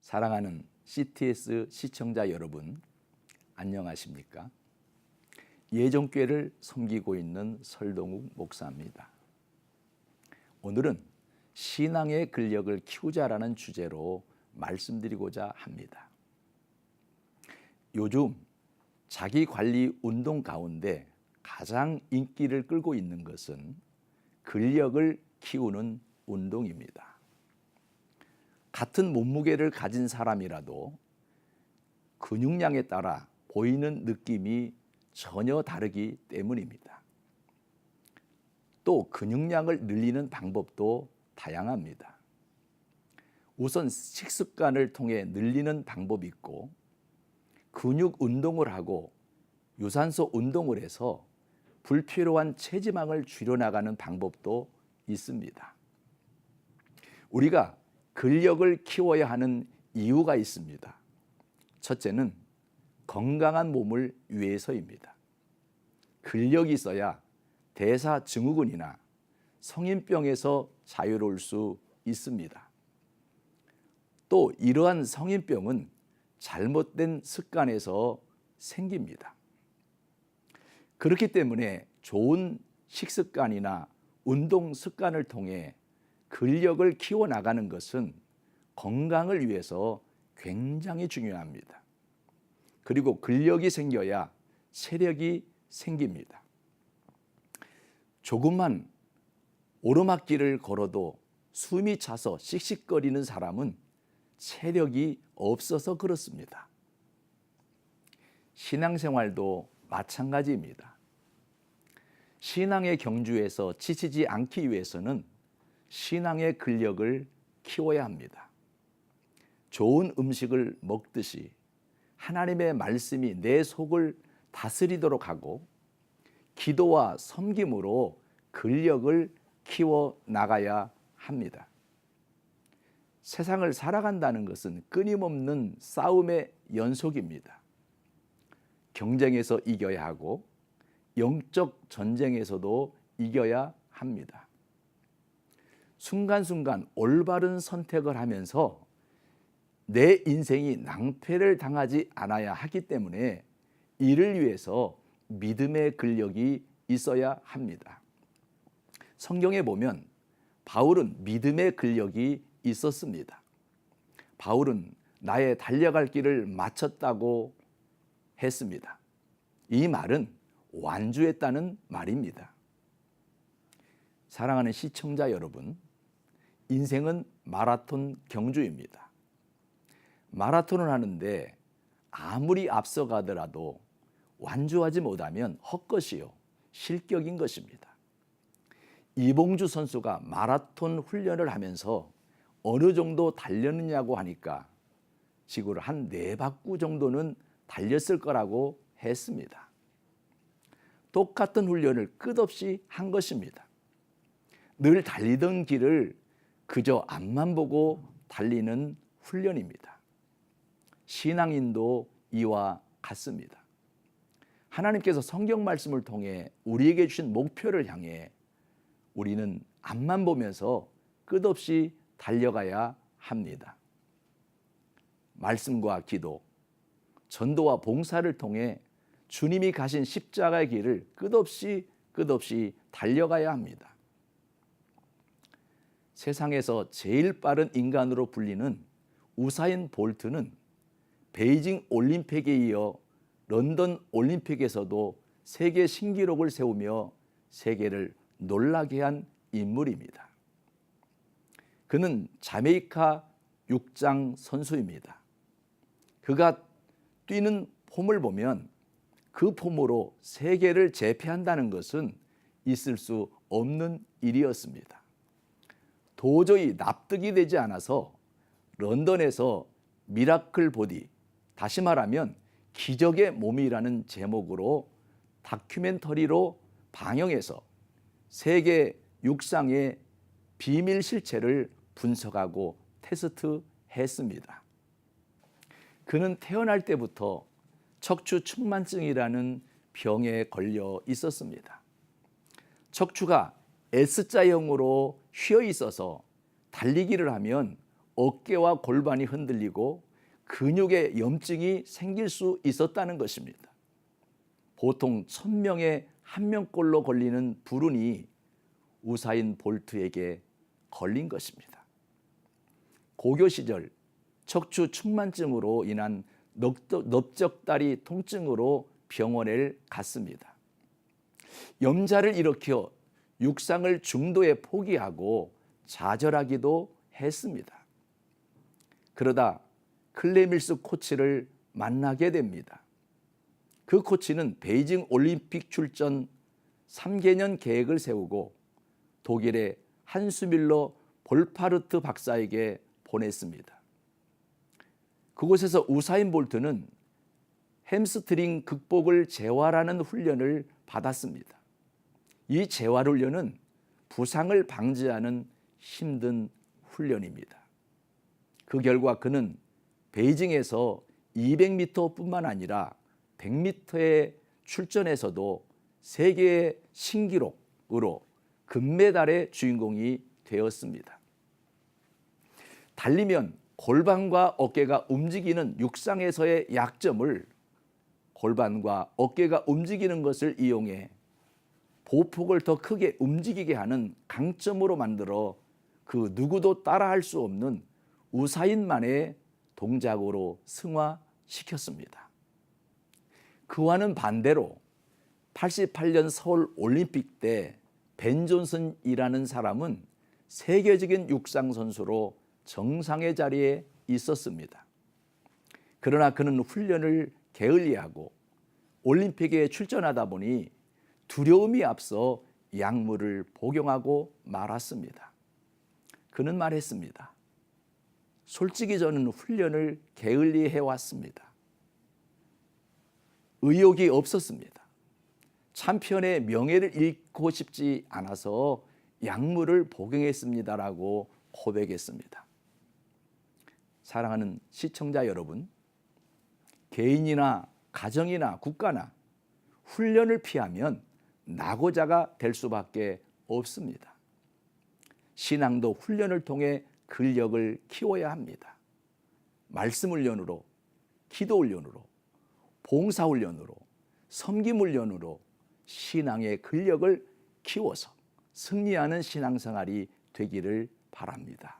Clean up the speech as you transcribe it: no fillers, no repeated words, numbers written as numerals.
사랑하는 CTS 시청자 여러분, 안녕하십니까? 예정교회를 섬기고 있는 설동욱 목사입니다. 오늘은 신앙의 근력을 키우자라는 주제로 말씀드리고자 합니다. 요즘 자기관리 운동 가운데 가장 인기를 끌고 있는 것은 근력을 키우는 운동입니다. 같은 몸무게를 가진 사람이라도 근육량에 따라 보이는 느낌이 전혀 다르기 때문입니다. 또 근육량을 늘리는 방법도 다양합니다. 우선 식습관을 통해 늘리는 방법이 있고, 근육 운동을 하고 유산소 운동을 해서 불필요한 체지방을 줄여나가는 방법도 있습니다. 우리가 근력을 키워야 하는 이유가 있습니다. 첫째는 건강한 몸을 위해서입니다. 근력이 있어야 대사증후군이나 성인병에서 자유로울 수 있습니다. 또 이러한 성인병은 잘못된 습관에서 생깁니다. 그렇기 때문에 좋은 식습관이나 운동 습관을 통해 근력을 키워나가는 것은 건강을 위해서 굉장히 중요합니다. 그리고 근력이 생겨야 체력이 생깁니다. 조금만 오르막길을 걸어도 숨이 차서 씩씩거리는 사람은 체력이 없어서 그렇습니다. 신앙생활도 마찬가지입니다. 신앙의 경주에서 지치지 않기 위해서는 신앙의 근력을 키워야 합니다. 좋은 음식을 먹듯이 하나님의 말씀이 내 속을 다스리도록 하고, 기도와 섬김으로 근력을 키워 나가야 합니다. 세상을 살아간다는 것은 끊임없는 싸움의 연속입니다. 경쟁에서 이겨야 하고 영적 전쟁에서도 이겨야 합니다. 순간순간 올바른 선택을 하면서 내 인생이 낭패를 당하지 않아야 하기 때문에 이를 위해서 믿음의 근력이 있어야 합니다. 성경에 보면 바울은 믿음의 근력이 있었습니다. 바울은 나의 달려갈 길을 마쳤다고 했습니다. 이 말은 완주했다는 말입니다. 사랑하는 시청자 여러분, 인생은 마라톤 경주입니다. 마라톤을 하는데 아무리 앞서가더라도 완주하지 못하면 헛것이요, 실격인 것입니다. 이봉주 선수가 마라톤 훈련을 하면서 어느 정도 달렸느냐고 하니까 지구를 한 4바퀴 정도는 달렸을 거라고 했습니다. 똑같은 훈련을 끝없이 한 것입니다. 늘 달리던 길을 그저 앞만 보고 달리는 훈련입니다. 신앙인도 이와 같습니다. 하나님께서 성경 말씀을 통해 우리에게 주신 목표를 향해 우리는 앞만 보면서 끝없이 달려가야 합니다. 말씀과 기도, 전도와 봉사를 통해 주님이 가신 십자가의 길을 끝없이 달려가야 합니다. 세상에서 제일 빠른 인간으로 불리는 우사인 볼트는 베이징 올림픽에 이어 런던 올림픽에서도 세계 신기록을 세우며 세계를 놀라게 한 인물입니다. 그는 자메이카 육장 선수입니다. 그가 뛰는 폼을 보면 그 폼으로 세계를 제패한다는 것은 있을 수 없는 일이었습니다. 도저히 납득이 되지 않아서 런던에서 미라클 보디, 다시 말하면 기적의 몸이라는 제목으로 다큐멘터리로 방영해서 세계 육상의 비밀 실체를 분석하고 테스트했습니다. 그는 태어날 때부터 척추 측만증이라는 병에 걸려 있었습니다. 척추가 S자형으로 휘어 있어서 달리기를 하면 어깨와 골반이 흔들리고 근육에 염증이 생길 수 있었다는 것입니다. 보통 1000명에 1명꼴로 걸리는 불운이 우사인 볼트에게 걸린 것입니다. 고교 시절 척추 측만증으로 인한 넓적다리 통증으로 병원에 갔습니다. 염자를 일으켜 육상을 중도에 포기하고 좌절하기도 했습니다. 그러다 클레밀스 코치를 만나게 됩니다. 그 코치는 베이징 올림픽 출전 3개년 계획을 세우고 독일의 한스밀러 볼파르트 박사에게 보냈습니다. 그곳에서 우사인 볼트는 햄스트링 극복을 재활하는 훈련을 받았습니다. 이 재활 훈련은 부상을 방지하는 힘든 훈련입니다. 그 결과 그는 베이징에서 200m뿐만 아니라 100m에 출전해서도 세계 신기록으로 금메달의 주인공이 되었습니다. 달리면 골반과 어깨가 움직이는 육상에서의 약점을 골반과 어깨가 움직이는 것을 이용해 보폭을 더 크게 움직이게 하는 강점으로 만들어 그 누구도 따라할 수 없는 우사인만의 동작으로 승화시켰습니다. 그와는 반대로 88년 서울 올림픽 때 벤 존슨이라는 사람은 세계적인 육상 선수로 정상의 자리에 있었습니다. 그러나 그는 훈련을 게을리하고 올림픽에 출전하다 보니 두려움이 앞서 약물을 복용하고 말았습니다. 그는 말했습니다. 솔직히 저는 훈련을 게을리 해왔습니다. 의욕이 없었습니다. 참편의 명예를 잃고 싶지 않아서 약물을 복용했습니다라고 고백했습니다. 사랑하는 시청자 여러분, 개인이나 가정이나 국가나 훈련을 피하면 낙오자가 될 수밖에 없습니다. 신앙도 훈련을 통해 근력을 키워야 합니다. 말씀 훈련으로, 기도 훈련으로, 봉사 훈련으로, 섬김 훈련으로 신앙의 근력을 키워서 승리하는 신앙생활이 되기를 바랍니다.